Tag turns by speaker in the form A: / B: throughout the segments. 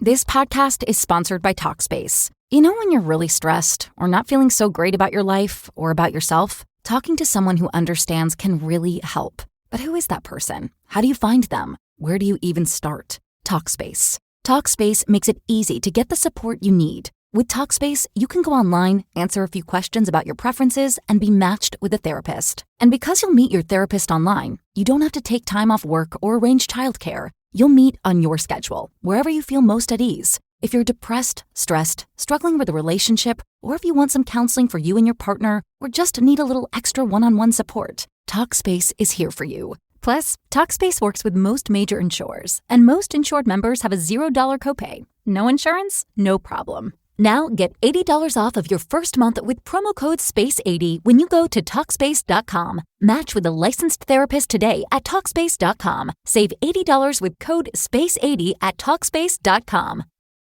A: This podcast is sponsored by Talkspace. You know when you're really stressed or not feeling so great about your life or about yourself? Talking to someone who understands can really help. But who is that person? How do you find them? Where do you even start? Talkspace. Talkspace makes it easy to get the support you need. With Talkspace, you can go online, answer a few questions about your preferences, and be matched with a therapist. And because you'll meet your therapist online, you don't have to take time off work or arrange childcare. You'll meet on your schedule, wherever you feel most at ease. If you're depressed, stressed, struggling with a relationship, or if you want some counseling for you and your partner, or just need a little extra one-on-one support, Talkspace is here for you. Plus, Talkspace works with most major insurers, and most insured members have a $0 copay. No insurance? No problem. Now get $80 off of your first month with promo code SPACE80 when you go to Talkspace.com. Match with a licensed therapist today at Talkspace.com. Save $80 with code SPACE80 at Talkspace.com.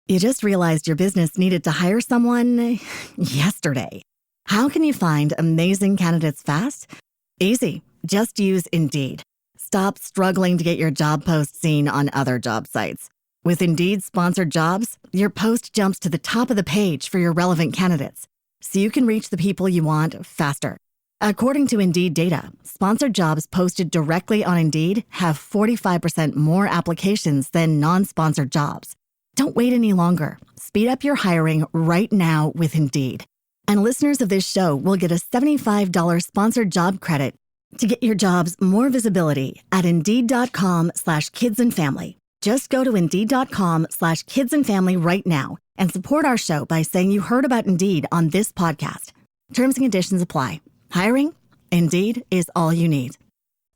B: You just realized your business needed to hire someone yesterday. How can you find amazing candidates fast? Easy. Just use Indeed. Stop struggling to get your job post seen on other job sites. With Indeed sponsored jobs, your post jumps to the top of the page for your relevant candidates, so you can reach the people you want faster. According to Indeed data, sponsored jobs posted directly on Indeed have 45% more applications than non-sponsored jobs. Don't wait any longer. Speed up your hiring right now with Indeed. And listeners of this show will get a $75 sponsored job credit to get your jobs more visibility at Indeed.com/kidsandfamily. Just go to Indeed.com/kidsandfamily right now and support our show by saying you heard about Indeed on this podcast. Terms and conditions apply. Hiring? Indeed is all you need.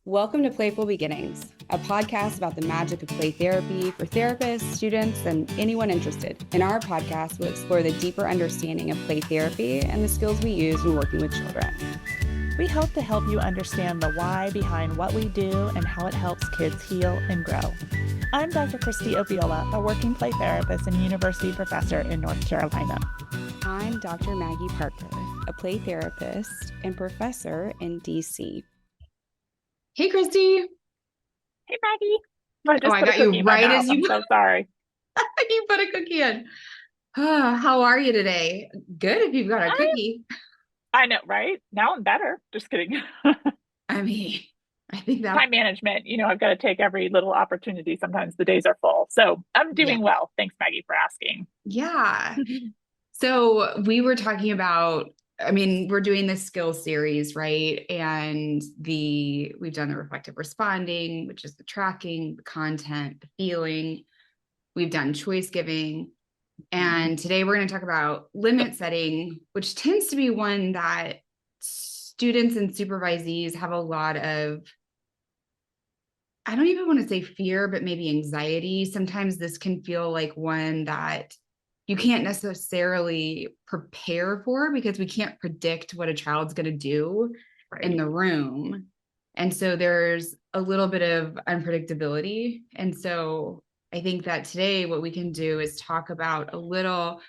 C: Welcome to Playful Beginnings, a podcast about the magic of play therapy for therapists, students, and anyone interested. In our podcast, we'll explore the deeper understanding of play therapy and the skills we use when working with children.
D: We hope to help you understand the why behind what we do and how it helps kids heal and grow. I'm Dr. Christy Opiola, a working play therapist and university professor in North Carolina.
C: I'm Dr. Maggie Parker, a play therapist and professor in DC. Hey, Christy.
D: Hey, Maggie.
C: I got you right as you...
D: I'm so sorry.
C: You put a cookie in. How are you today? Good if you've got a cookie.
D: I know, right? Now I'm better. Just kidding.
C: I mean, I think that...
D: Time management, I've got to take every little opportunity. Sometimes the days are full. So I'm doing well. Thanks, Maggie, for asking.
C: Yeah. So we were talking about, we're doing this skills series, right? And we've done the reflective responding, which is the tracking, the content, the feeling. We've done choice giving. And today we're going to talk about limit setting, which tends to be one that students and supervisees have a lot of, I don't even want to say fear, but maybe anxiety. Sometimes this can feel like one that you can't necessarily prepare for because we can't predict what a child's going to do in the room. And so there's a little bit of unpredictability. And so I think that today what we can do is talk about a little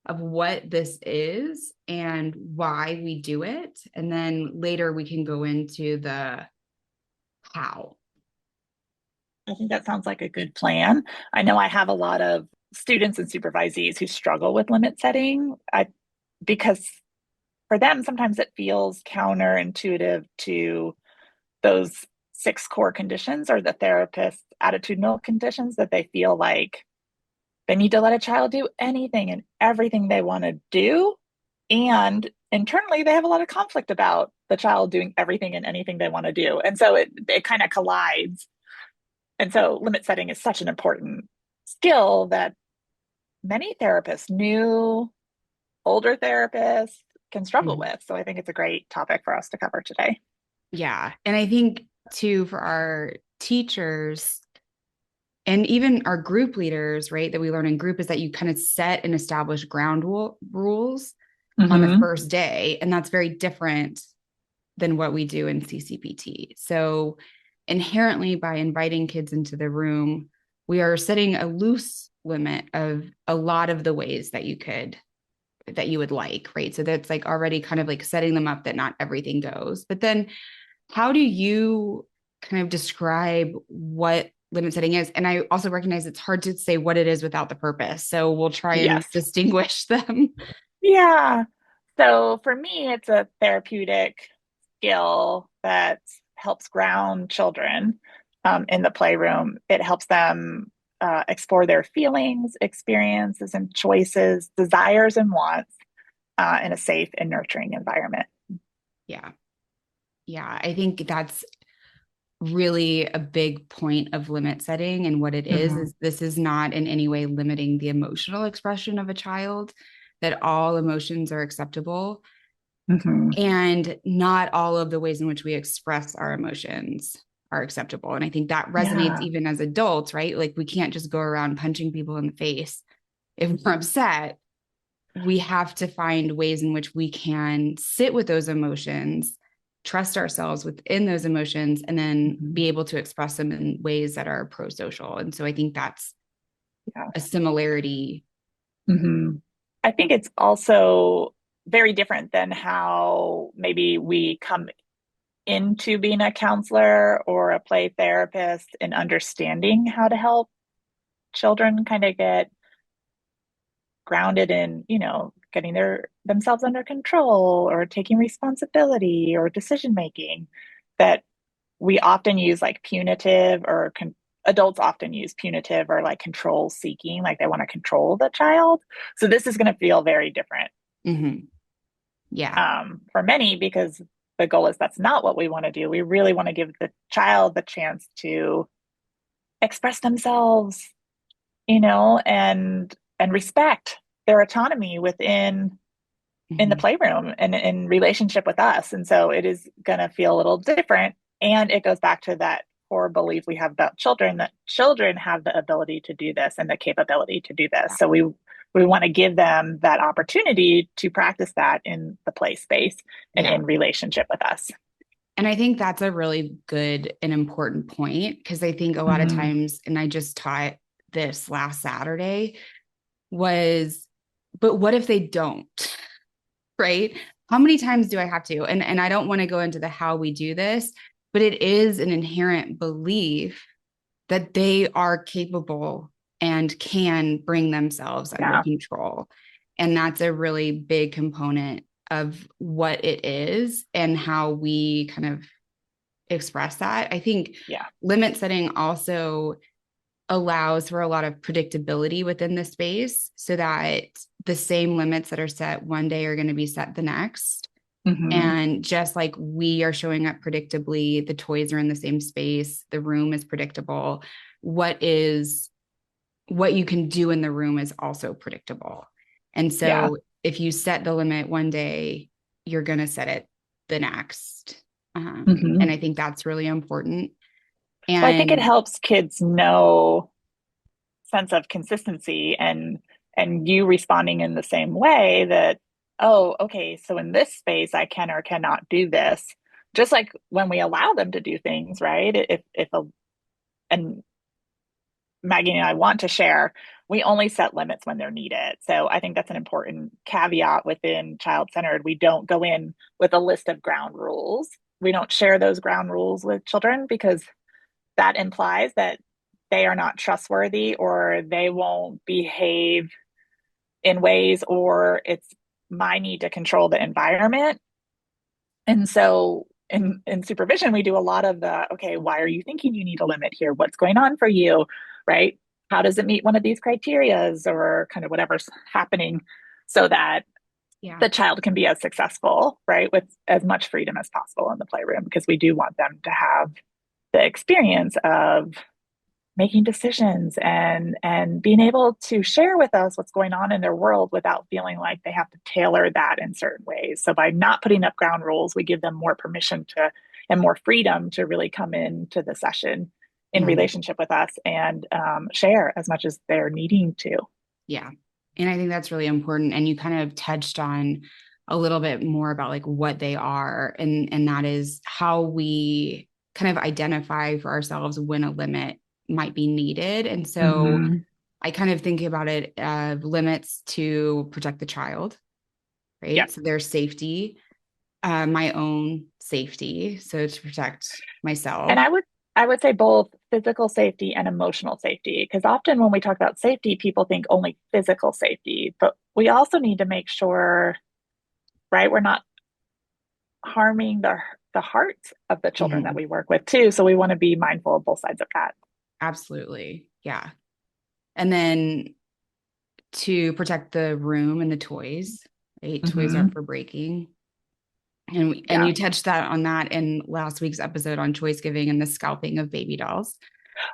C: of what this is and why we do it. And then later we can go into the how.
D: I think that sounds like a good plan. I know I have a lot of students and supervisees who struggle with limit setting because for them, sometimes it feels counterintuitive to those 6 core conditions or the therapist's attitudinal conditions that they feel like they need to let a child do anything and everything they want to do. And internally, they have a lot of conflict about the child doing everything and anything they want to do. And so it kind of collides. And so limit setting is such an important skill that many therapists, new, older therapists, can struggle with. So I think it's a great topic for us to cover today.
C: Yeah. And I think too, for our teachers and even our group leaders, right, that we learn in group is that you kind of set and establish ground rules on the first day. And that's very different than what we do in CCPT. So inherently, by inviting kids into the room, we are setting a loose limit of a lot of the ways that you would like, right? So that's like already kind of like setting them up that not everything goes. But then how do you kind of describe what limit setting is. And I also recognize it's hard to say what it is without the purpose. So we'll try and
D: Yes.
C: distinguish them.
D: Yeah. So for me, it's a therapeutic skill that helps ground children in the playroom. It helps them explore their feelings, experiences, and choices, desires, and wants in a safe and nurturing environment.
C: Yeah. Yeah. I think that's really a big point of limit setting. And what it is this is not in any way limiting the emotional expression of a child, that all emotions are acceptable. And not all of the ways in which we express our emotions are acceptable. And I think that resonates even as adults, right? Like we can't just go around punching people in the face if we're upset. We have to find ways in which we can sit with those emotions, trust ourselves within those emotions, and then be able to express them in ways that are pro-social. And so I think that's a similarity.
D: I think it's also very different than how maybe we come into being a counselor or a play therapist and understanding how to help children kind of get grounded in, getting themselves under control or taking responsibility or decision making, that we often use like punitive or adults often use punitive or like control seeking, like they want to control the child. So this is going to feel very different. For many, because the goal is that's not what we want to do. We really want to give the child the chance to express themselves, and respect their autonomy within in the playroom and in relationship with us. And so it is going to feel a little different. And it goes back to that core belief we have about children, that children have the ability to do this and the capability to do this. So we want to give them that opportunity to practice that in the play space and in relationship with us.
C: And I think that's a really good and important point, because I think a lot of times, and I just taught this last Saturday, was, but what if they don't? Right? How many times do I have to? And I don't want to go into the how we do this, but it is an inherent belief that they are capable and can bring themselves under control. And that's a really big component of what it is and how we kind of express that. I think limit setting also allows for a lot of predictability within the space, so that the same limits that are set one day are going to be set the next. And just like we are showing up predictably, the toys are in the same space, the room is predictable. What you can do in the room is also predictable. And so if you set the limit one day, you're going to set it the next. And I think that's really important. And
D: well, I think it helps kids know sense of consistency and you responding in the same way, that, oh, okay, so in this space I can or cannot do this. Just like when we allow them to do things, right? And Maggie and I want to share, we only set limits when they're needed. So I think that's an important caveat within child-centered. We don't go in with a list of ground rules. We don't share those ground rules with children, because that implies that they are not trustworthy or they won't behave in ways, or it's my need to control the environment. And so in supervision, we do a lot of the, okay, why are you thinking you need a limit here? What's going on for you, right? How does it meet one of these criterias, or kind of whatever's happening, so that the child can be as successful, right, with as much freedom as possible in the playroom, because we do want them to have the experience of making decisions and being able to share with us what's going on in their world without feeling like they have to tailor that in certain ways. So by not putting up ground rules, we give them more permission to and more freedom to really come into the session in relationship with us and share as much as they're needing to.
C: Yeah. And I think that's really important. And you kind of touched on a little bit more about like what they are, and that is how we kind of identify for ourselves when a limit might be needed. And so I kind of think about it limits to protect the child, right?
D: Yep.
C: So their safety, my own safety, so to protect myself.
D: And I would say both physical safety and emotional safety, because often when we talk about safety, people think only physical safety, but we also need to make sure, right, we're not harming the hearts of the children that
C: Mhm.
D: we work with too. So we want to be mindful of both sides of that.
C: Absolutely. Yeah. And then to protect the room and the toys, right? Toys
D: Hmm.
C: aren't for breaking. And
D: Yeah.
C: you touched that on that in last week's episode on choice giving and the scalping of baby dolls.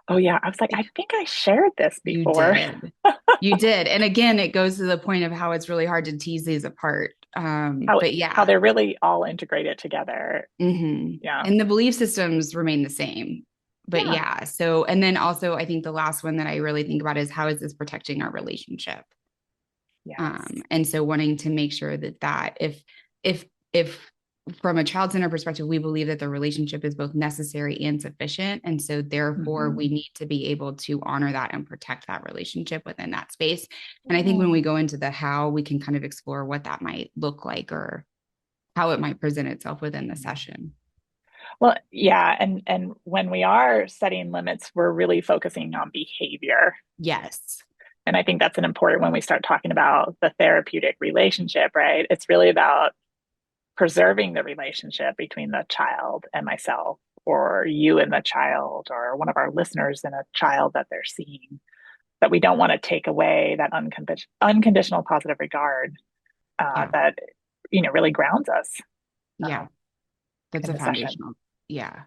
D: Oh yeah. I was like, I think I shared this
C: You
D: before.
C: did. You did. And again, it goes to the point of how it's really hard to tease these apart. But
D: How
C: yeah.
D: they're really all integrated together. Yeah.
C: And the belief systems remain the same. But
D: Yeah.
C: yeah. So, and then also, I think the last one that I really think about is how is this protecting our relationship?
D: Yes.
C: And so wanting to make sure that if from a child center perspective, we believe that the relationship is both necessary and sufficient. And so therefore we
D: Hmm.
C: need to be able to honor that and protect that relationship within that space. And I think when we
D: Yeah.
C: go into the how, we can kind of explore what that might look like or how it might present itself within the session.
D: Well, yeah, and when we are setting limits, we're really focusing on behavior.
C: Yes.
D: And I think that's an important when we start talking about the therapeutic relationship, right? It's really about preserving the relationship between the child and myself, or you and the child, or one of our listeners and a child that they're seeing, that we don't want to take away that unconditional positive regard
C: Yeah.
D: that, really grounds us
C: Yeah. That's
D: in
C: a
D: the session.
C: foundational. Yeah.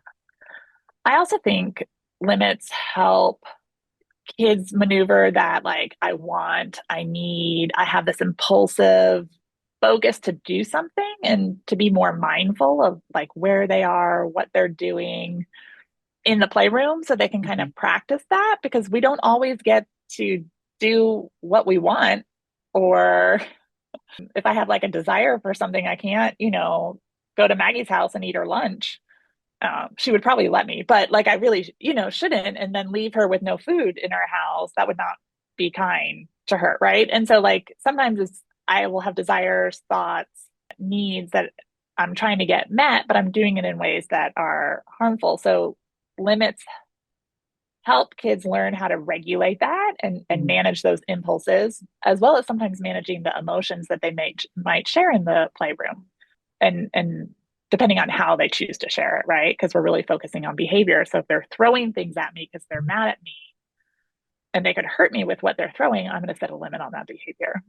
D: I also think limits help kids maneuver that, like, I need, I have this impulsive focus to do something, and to be more mindful of like where they are, what they're doing in the playroom, so they can kind
C: Mhm.
D: of practice that, because we don't always get to do what we want. Or if I have like a desire for something, I can't, go to Maggie's house and eat her lunch. She would probably let me, but like I really, shouldn't, and then leave her with no food in her house. That would not be kind to her, right? And so, like, sometimes I will have desires, thoughts, needs that I'm trying to get met, but I'm doing it in ways that are harmful. So limits help kids learn how to regulate that, and
C: Mhm.
D: manage those impulses, as well as sometimes managing the emotions that they might share in the playroom, and depending on how they choose to share it, right? Because we're really focusing on behavior. So if they're throwing things at me because they're mad at me and they could hurt me with what they're throwing, I'm going to set a limit on that behavior.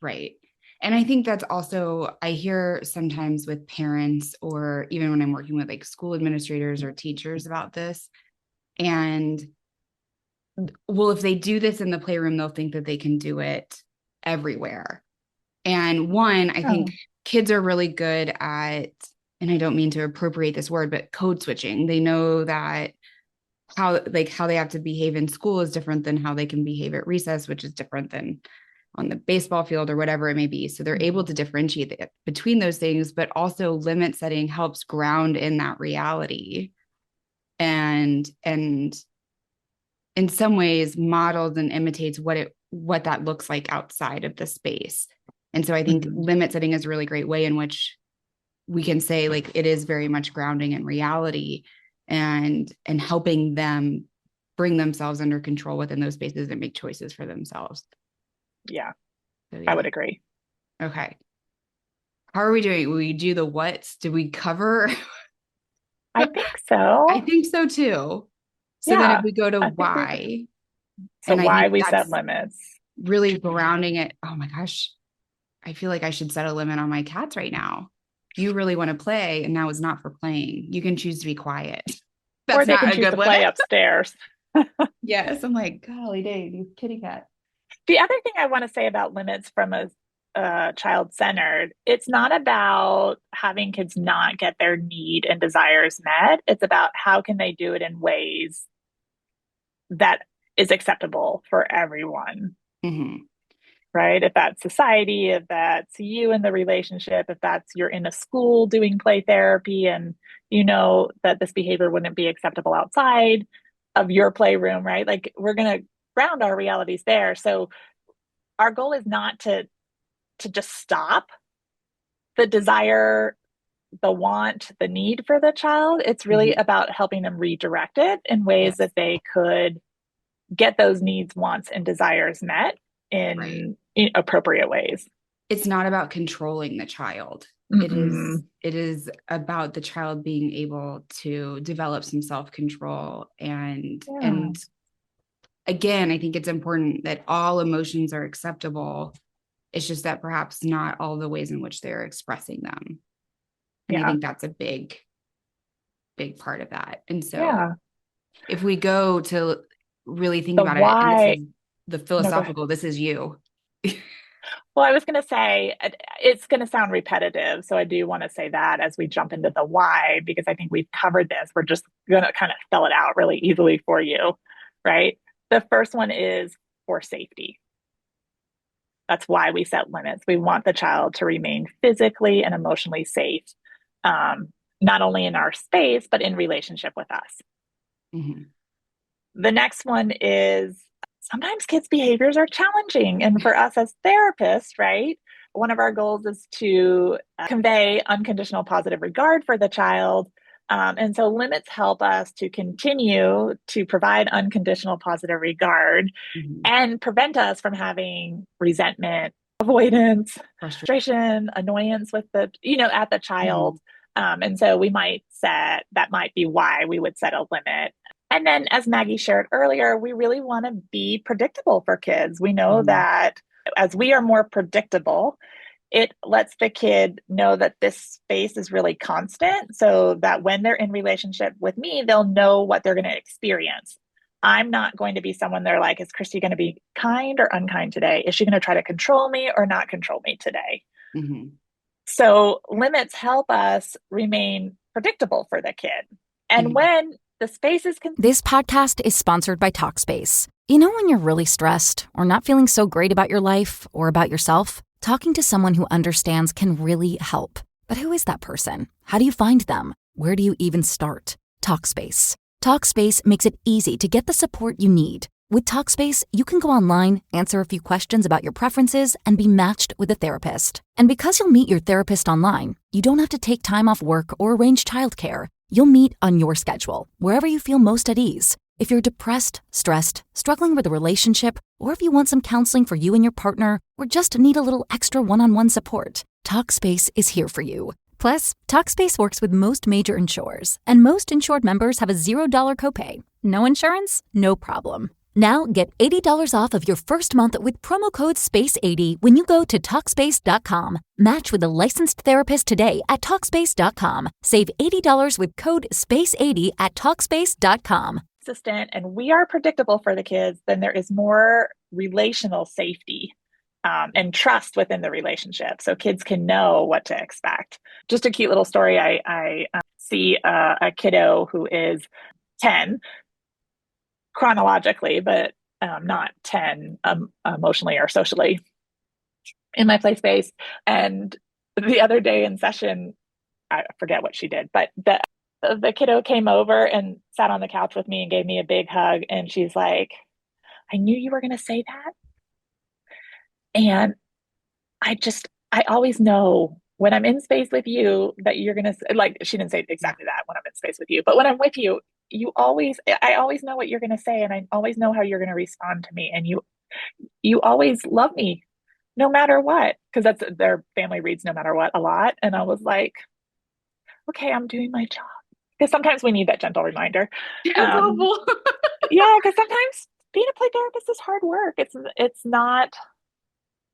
C: Right. And I think that's also, I hear sometimes with parents, or even when I'm working with like school administrators or teachers about this. And well, if they do this in the playroom, they'll think that they can do it everywhere. And one, I think
D: Oh,
C: kids are really good at, and I don't mean to appropriate this word, but code switching. They know that how they have to behave in school is different than how they can behave at recess, which is different than on the baseball field or whatever it may be. So they're able to differentiate between those things, but also limit setting helps ground in that reality and in some ways models and imitates what that looks like outside of the space. And so I think
D: mm-hmm.
C: limit setting is a really great way in which we can say like it is very much grounding in reality and helping them bring themselves under control within those spaces and make choices for themselves.
D: Yeah,
C: So
D: I
C: yeah.
D: would agree.
C: Okay. How are we doing? We do the whats? Did we cover?
D: I think
C: I
D: so.
C: think so too. So then if
D: Yeah,
C: we go to
D: I think we could.
C: why,
D: So
C: and I
D: why
C: think
D: we set
C: that's
D: limits?
C: really grounding it. Oh my gosh. I feel like I should set a limit on my cats right now. You really want to play, and now is not for playing. You can choose to be quiet.
D: Or
C: That's
D: they can
C: not a
D: choose
C: good
D: to
C: limit.
D: play upstairs.
C: Yes. I'm like, golly day, these kitty cats.
D: The other thing I want to say about limits from a child centered, it's not about having kids not get their need and desires met. It's about how can they do it in ways that is acceptable for everyone,
C: Mm-hmm.
D: right? If that's society, if that's you in the relationship, if that's you're in a school doing play therapy, and you know that this behavior wouldn't be acceptable outside of your playroom, right? Like, we're going to ground our realities there. So our goal is not to just stop the desire the want, the need for the child. It's really about helping them redirect it in ways that they could get those needs, wants, and desires met in appropriate ways.
C: It's not about controlling the child. It is about the child being able to develop some self-control. And again, I think it's important that all emotions are acceptable. It's just that perhaps not all the ways in which they're expressing them. And I think that's a big part of that. And so if we go to really think about it, and this is the philosophical, this is you.
D: Well, I was going to say, it's going to sound repetitive. So I do want to say that as we jump into the why, because I think we've covered this. We're just going to kind of spell it out really easily for you, right? The first one is for safety. That's why we set limits. We want the child to remain physically and emotionally safe, not only in our space, but in relationship with us. The next one is sometimes kids' behaviors are challenging. And for us as therapists, right, one of our goals is to convey unconditional positive regard for the child. And so limits help us to continue to provide unconditional positive regard and prevent us from having resentment, avoidance, frustration, annoyance with at the child. And so that might be why we would set a limit. And then, as Maggie shared earlier, we really want to be predictable for kids. We know that as we are more predictable, it lets the kid know that this space is really constant, so that when they're in relationship with me, they'll know what they're going to experience. I'm not going to be someone they're like, is Christy going to be kind or unkind today? Is she going to try to control me or not control me today? So limits help us remain predictable for the kid. And when the space is...
A: This podcast is sponsored by Talkspace. You know when you're really stressed or not feeling so great about your life or about yourself? Talking to someone who understands can really help. But who is that person? How do you find them? Where do you even start? Talkspace. Talkspace makes it easy to get the support you need. With Talkspace, you can go online, answer a few questions about your preferences, and be matched with a therapist. And because you'll meet your therapist online, you don't have to take time off work or arrange childcare. You'll meet on your schedule, wherever you feel most at ease. If you're depressed, stressed, struggling with a relationship, or if you want some counseling for you and your partner, or just need a little extra one-on-one support, Talkspace is here for you. Plus, Talkspace works with most major insurers, and most insured members have a $0 copay. No insurance? No problem. Now get $80 off of your first month with promo code SPACE80 when you go to Talkspace.com. Match with a licensed therapist today at Talkspace.com. Save $80 with code SPACE80 at Talkspace.com.
D: Consistent and we are predictable for the kids, then there is more relational safety and trust within the relationship. So kids can know what to expect. Just a cute little story. I see a kiddo who is 10 chronologically, but not 10 emotionally or socially in my play space. And the other day in session, I forget what she did, but the kiddo came over and sat on the couch with me and gave me a big hug. And she's like, I knew you were going to say that. And I always know when I'm in space with you that you're going to, like, she didn't say exactly that when I'm in space with you, but when I'm with you, I always know what you're going to say. And I always know how you're going to respond to me. And you always love me no matter what, because that's their family reads no matter what a lot. And I was like, okay, I'm doing my job. Because sometimes we need that gentle reminder. Yeah, because sometimes being a play therapist is hard work. It's not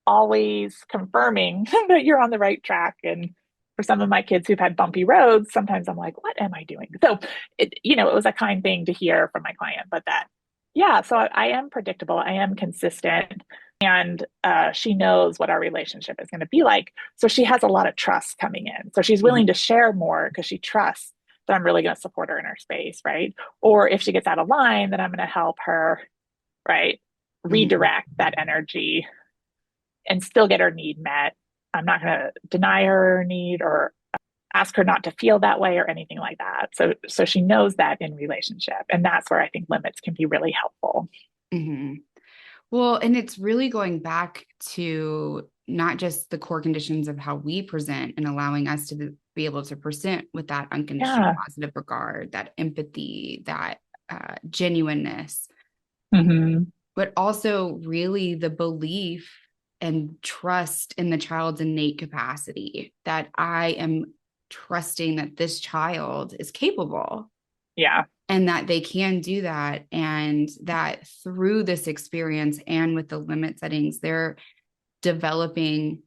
D: always confirming that you're on the right track. And for some of my kids who've had bumpy roads, sometimes I'm like, what am I doing? So it was a kind thing to hear from my client, but so I am predictable. I am consistent. And she knows what our relationship is going to be like. So she has a lot of trust coming in. So she's willing to share more because she trusts that I'm really going to support her in her space, right? Or if she gets out of line, then I'm going to help her, right? Redirect that energy and still get her need met. I'm not going to deny her need or ask her not to feel that way or anything like that. So she knows that in relationship. And that's where I think limits can be really helpful.
C: Well, and it's really going back to not just the core conditions of how we present and allowing us to be able to present with that unconditional
D: Yeah.
C: positive regard, that empathy, that genuineness,
D: Mm-hmm.
C: but also really the belief and trust in the child's innate capacity, that I am trusting that this child is capable
D: Yeah.
C: and that they can do that. And that through this experience and with the limit settings, they're developing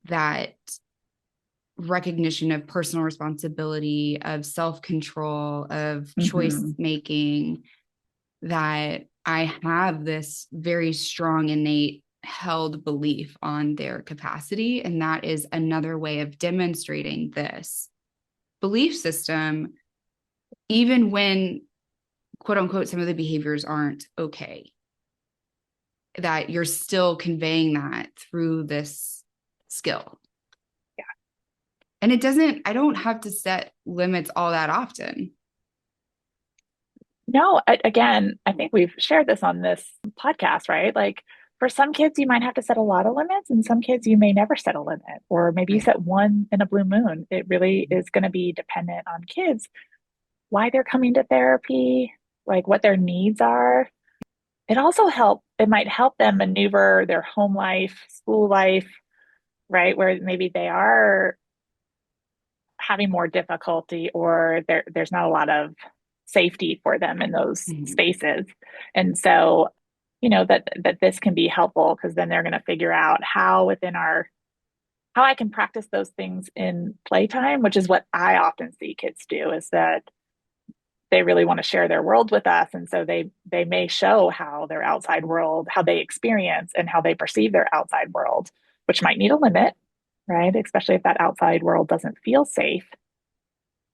C: that recognition of personal responsibility, of self-control, of choice
D: Mm-hmm.
C: making, that I have this very strong innate held belief on their capacity. And that is another way of demonstrating this belief system, even when, quote unquote, some of the behaviors aren't okay, that you're still conveying that through this skill.
D: Yeah.
C: And I don't have to set limits all that often.
D: No, again, I think we've shared this on this podcast, right? Like for some kids, you might have to set a lot of limits, and some kids you may never set a limit, or maybe you
C: Right.
D: set one in a blue moon. It really is going to be dependent on kids, why they're coming to therapy, like what their needs are. It might help them maneuver their home life, school life, right? Where maybe they are having more difficulty or there's not a lot of safety for them in those
C: Mhm.
D: spaces. And so, that this can be helpful because then they're going to figure out how I can practice those things in playtime, which is what I often see kids do, is that they really want to share their world with us. And so they may show how their outside world, how they experience and how they perceive their outside world, which might need a limit, right? Especially if that outside world doesn't feel safe,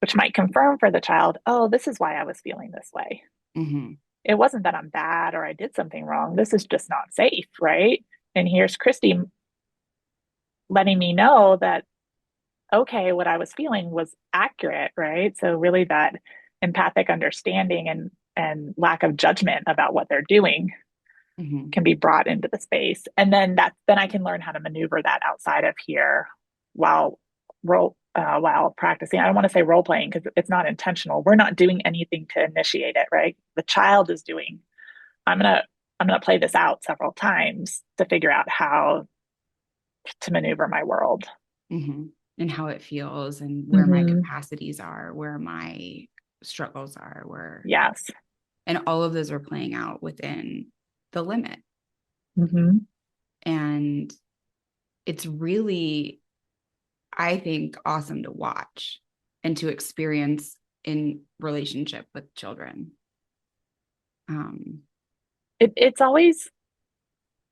D: which might confirm for the child, oh, this is why I was feeling this way.
C: Mhm.
D: It wasn't that I'm bad or I did something wrong. This is just not safe, right? And here's Christy letting me know that, okay, what I was feeling was accurate, right? So really that empathic understanding and lack of judgment about what they're doing
C: Mhm.
D: can be brought into the space. And then I can learn how to maneuver that outside of here while while practicing. I don't want to say role playing because it's not intentional. We're not doing anything to initiate it, right? The child is doing. I'm gonna I'm gonna play this out several times to figure out how to maneuver my world.
C: Mhm. And how it feels and where my
D: Mm-hmm.
C: capacities are, where my struggles are, where,
D: Yes.
C: and all of those are playing out within the limit.
D: Mm-hmm.
C: And it's really, I think, awesome to watch and to experience in relationship with children. Um,
D: It's always,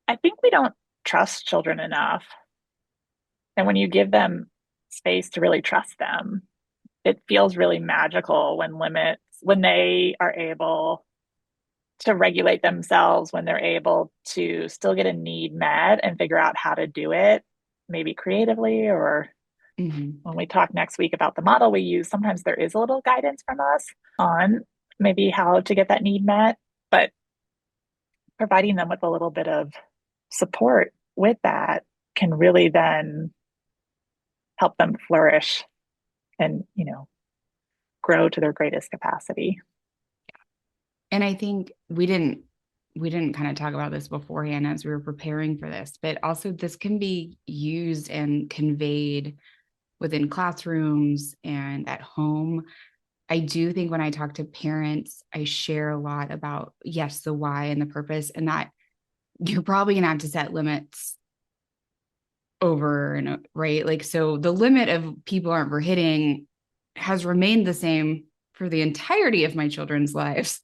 D: I think we don't trust children enough. And when you give them space to really trust them, it feels really magical when they are able to regulate themselves, when they're able to still get a need met and figure out how to do it, maybe creatively. Or
C: mhm.
D: when we talk next week about the model we use, sometimes there is a little guidance from us on maybe how to get that need met, but providing them with a little bit of support with that can really then help them flourish and, grow to their greatest capacity.
C: And I think we didn't kind of talk about this beforehand as we were preparing for this, but also this can be used and conveyed within classrooms and at home. I do think when I talk to parents, I share a lot about, yes, the why and the purpose, and that you're probably going to have to set limits over and right. Like, so the limit of people aren't hitting has remained the same for the entirety of my children's lives.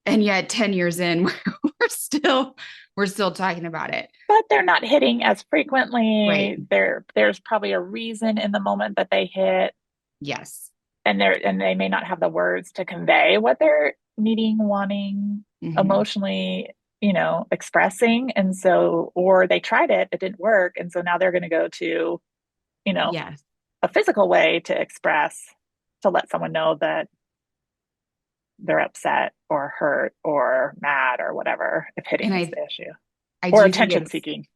C: And yet 10 years in, we're still talking about it.
D: But they're not hitting as
C: Right.
D: frequently. There's probably a reason in the moment that they hit,
C: Yes.
D: and they may not have the words to convey what they're needing, wanting,
C: Mm-hmm.
D: emotionally, expressing. And so, or they tried it, it didn't work. And so now they're going to go to, you know,
C: Yes.
D: a physical way to express, to let someone know that they're upset or hurt or mad or whatever, if hitting
C: And
D: is the issue,
C: I
D: or
C: do think
D: attention
C: it's
D: seeking.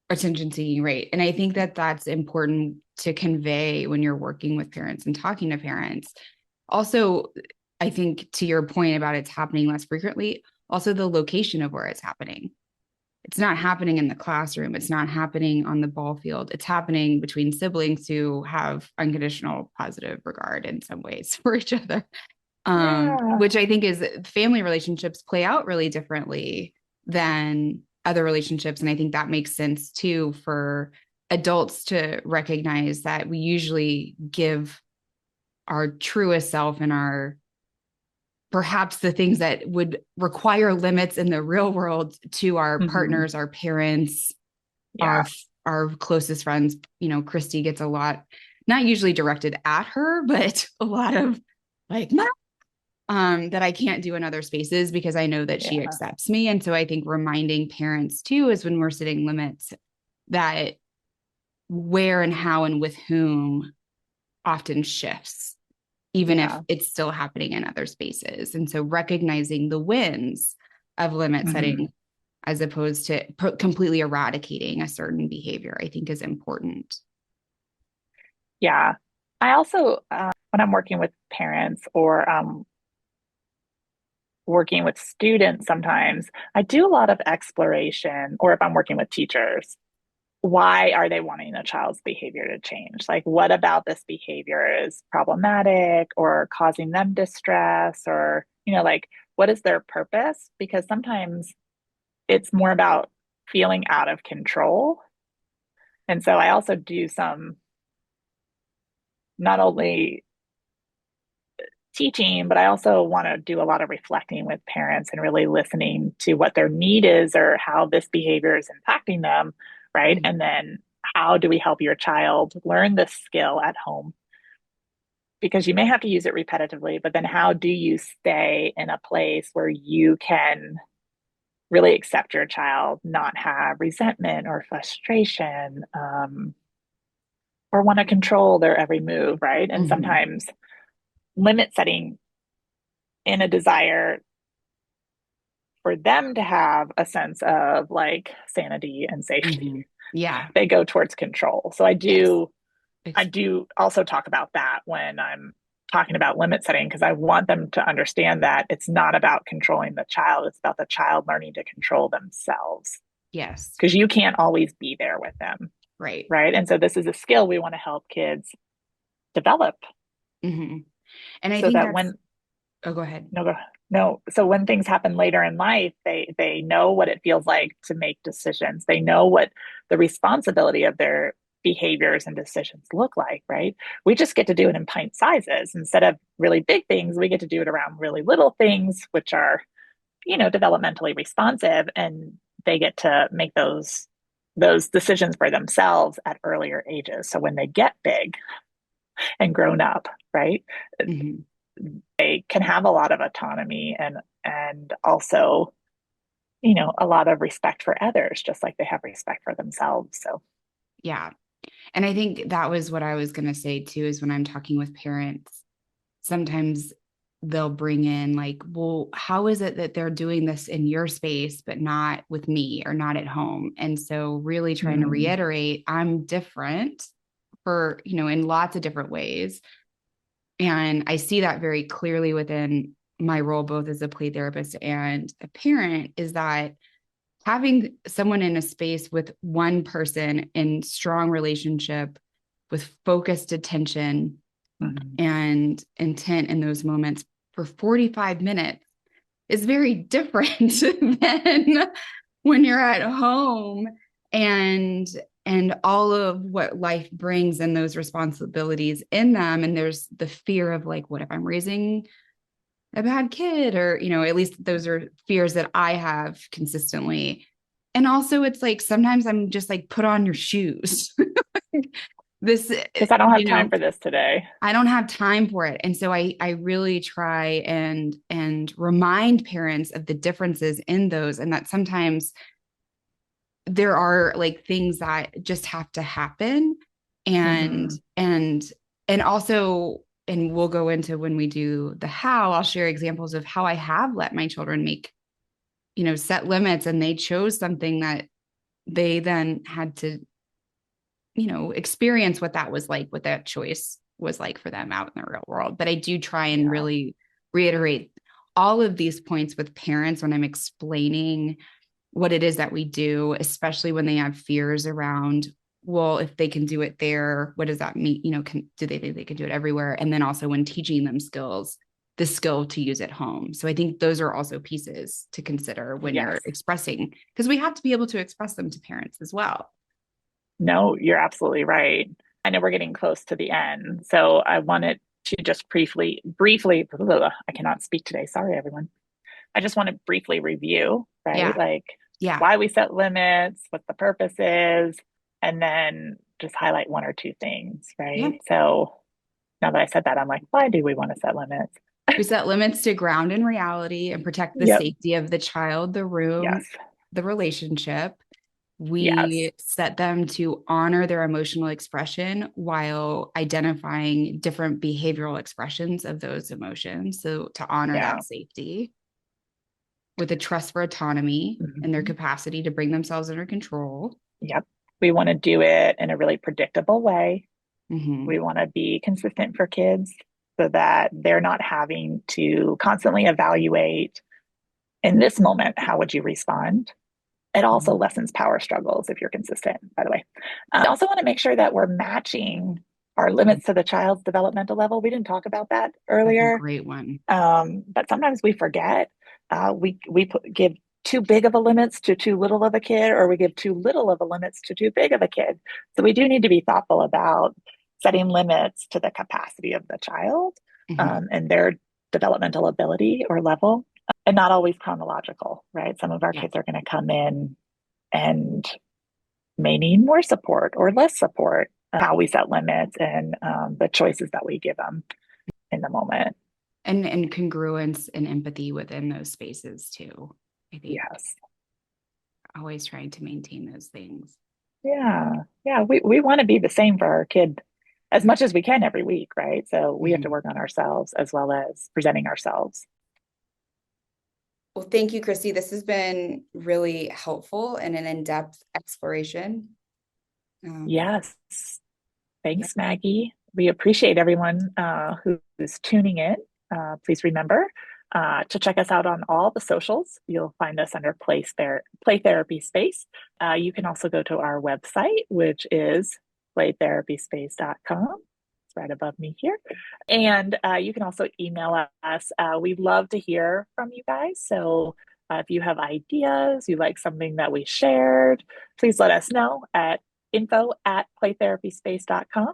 C: attention seeking, right? And I think that that's important to convey when you're working with parents and talking to parents. Also, I think to your point about it's happening less frequently, also the location of where it's happening. It's not happening in the classroom. It's not happening on the ball field. It's happening between siblings who have unconditional positive regard in some ways for each other.
D: Yeah.
C: Which I think is family relationships play out really differently than other relationships. And I think that makes sense too for adults to recognize that we usually give our truest self and our perhaps the things that would require limits in the real world to our partners, our parents,
D: Yeah.
C: our closest friends. You know, Christy gets a lot, not usually directed at her, but a lot of like, that I can't do in other spaces because I know that she accepts me. And so I think reminding parents too is when we're setting limits that where and how and with whom often shifts, even if it's still happening in other spaces. And so recognizing the wins of limit setting as opposed to completely eradicating a certain behavior, I think is important.
D: Yeah. I also, when I'm working with parents or working with students, sometimes I do a lot of exploration, or if I'm working with teachers, why are they wanting a child's behavior to change? Like, what about this behavior is problematic or causing them distress? Or, like, what is their purpose? Because sometimes it's more about feeling out of control. And so I also do some, not only teaching, but I also want to do a lot of reflecting with parents and really listening to what their need is or how this behavior is impacting them, right? Mm-hmm. And then how do we help your child learn this skill at home? Because you may have to use it repetitively, but then how do you stay in a place where you can really accept your child, not have resentment or frustration, or want to control their every move, right? And sometimes limit setting in a desire for them to have a sense of like sanity and safety.
C: Yeah.
D: They go towards control. So I do also talk about that when I'm talking about limit setting, because I want them to understand that it's not about controlling the child. It's about the child learning to control themselves.
C: Yes.
D: Because you can't always be there with them.
C: Right.
D: Right. And so this is a skill we want to help kids develop.
C: And I
D: so
C: think
D: that when,
C: oh, go ahead.
D: No. So when things happen later in life, they know what it feels like to make decisions. They know what the responsibility of their behaviors and decisions look like, right? We just get to do it in pint sizes. Instead of really big things, we get to do it around really little things, which are, developmentally responsive, and they get to make those decisions for themselves at earlier ages. So when they get big and grown up, right? They can have a lot of autonomy and also, a lot of respect for others, just like they have respect for themselves. So,
C: yeah. And I think that was what I was going to say too, is when I'm talking with parents, sometimes they'll bring in like, well, how is it that they're doing this in your space, but not with me or not at home? And so really trying to reiterate, I'm different for, in lots of different ways. And I see that very clearly within my role, both as a play therapist and a parent, is that having someone in a space with one person in strong relationship with focused attention and intent in those moments for 45 minutes is very different than when you're at home and all of what life brings and those responsibilities in them. And there's the fear of like, what if I'm raising a bad kid? Or, at least those are fears that I have consistently. And also it's like, sometimes I'm just like, put on your shoes.
D: Because I don't have time for this today.
C: I don't have time for it. And so I really try and remind parents of the differences in those, and that sometimes there are like things that just have to happen. And also and we'll go into when we do the how, I'll share examples of how I have let my children make, set limits, and they chose something that they then had to, experience what that was like, what that choice was like for them out in the real world. But I do try and really reiterate all of these points with parents when I'm explaining what it is that we do, especially when they have fears around, well, if they can do it there, what does that mean? Do they think they can do it everywhere? And then also when teaching them skills, the skill to use at home. So I think those are also pieces to consider when you're expressing, because we have to be able to express them to parents as well.
D: No, you're absolutely right. I know we're getting close to the end. So I wanted to just briefly, I cannot speak today. Sorry, everyone. I just want to briefly review, right? Why we set limits, what the purpose is, and then just highlight one or two things, right? Yeah. So now that I said that, I'm like, why do we want to set limits?
C: We set limits to ground in reality and protect the safety of the child, the room, the relationship. We set them to honor their emotional expression while identifying different behavioral expressions of those emotions. So to honor that safety with a trust for autonomy and their capacity to bring themselves under control.
D: Yep. We want to do it in a really predictable way. We want to be consistent for kids so that they're not having to constantly evaluate, in this moment, how would you respond? It also lessens power struggles if you're consistent, by the way. I also want to make sure that we're matching our limits to the child's developmental level. We didn't talk about that earlier.
C: That's a great one.
D: But sometimes we forget. Give too big of a limits to too little of a kid, or we give too little of a limits to too big of a kid. So we do need to be thoughtful about setting limits to the capacity of the child and their developmental ability or level, and not always chronological, right? Some of our kids are going to come in and may need more support or less support, how we set limits and the choices that we give them in the moment.
C: And congruence and empathy within those spaces too, I think.
D: Yes.
C: Always trying to maintain those things.
D: Yeah. We want to be the same for our kid as much as we can every week, right? So we have to work on ourselves as well as presenting ourselves.
C: Well, thank you, Christy. This has been really helpful and an in-depth exploration.
D: Yes. Thanks, Maggie. We appreciate everyone who's tuning in. Please remember to check us out on all the socials. You'll find us under Play Therapy Space. You can also go to our website, which is playtherapyspace.com. It's right above me here. And you can also email us. We'd love to hear from you guys. So if you have ideas, you like something that we shared, please let us know at info@playtherapyspace.com.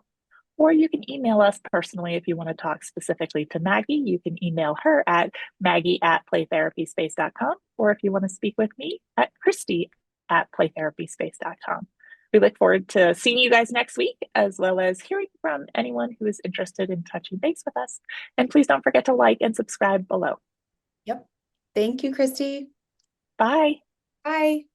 D: Or you can email us personally if you want to talk specifically to Maggie. You can email her at maggie@playtherapyspace.com. Or if you want to speak with me, at christy@playtherapyspace.com. We look forward to seeing you guys next week, as well as hearing from anyone who is interested in touching base with us. And please don't forget to like and subscribe below.
C: Yep. Thank you, Christy.
D: Bye.
C: Bye.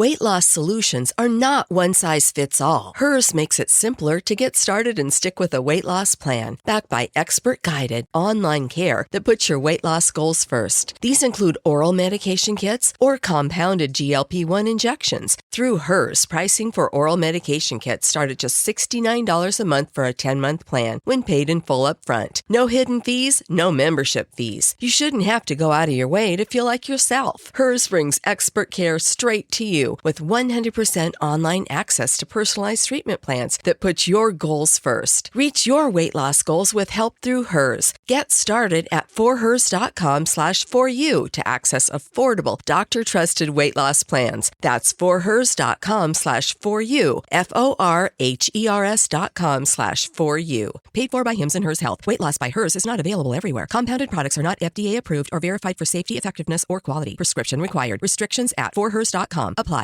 E: Weight loss solutions are not one size fits all. Hers makes it simpler to get started and stick with a weight loss plan, backed by expert-guided online care that puts your weight loss goals first. These include oral medication kits or compounded GLP-1 injections. Through Hers, pricing for oral medication kits start at just $69 a month for a 10-month plan when paid in full up front. No hidden fees, no membership fees. You shouldn't have to go out of your way to feel like yourself. Hers brings expert care straight to you with 100% online access to personalized treatment plans that put your goals first. Reach your weight loss goals with help through Hers. Get started at forhers.com/4u to access affordable, doctor-trusted weight loss plans. That's forhers.com/4u, forhers.com/4u. Paid for by Hims and Hers Health. Weight loss by Hers is not available everywhere. Compounded products are not FDA approved or verified for safety, effectiveness, or quality. Prescription required. Restrictions at forhers.com apply.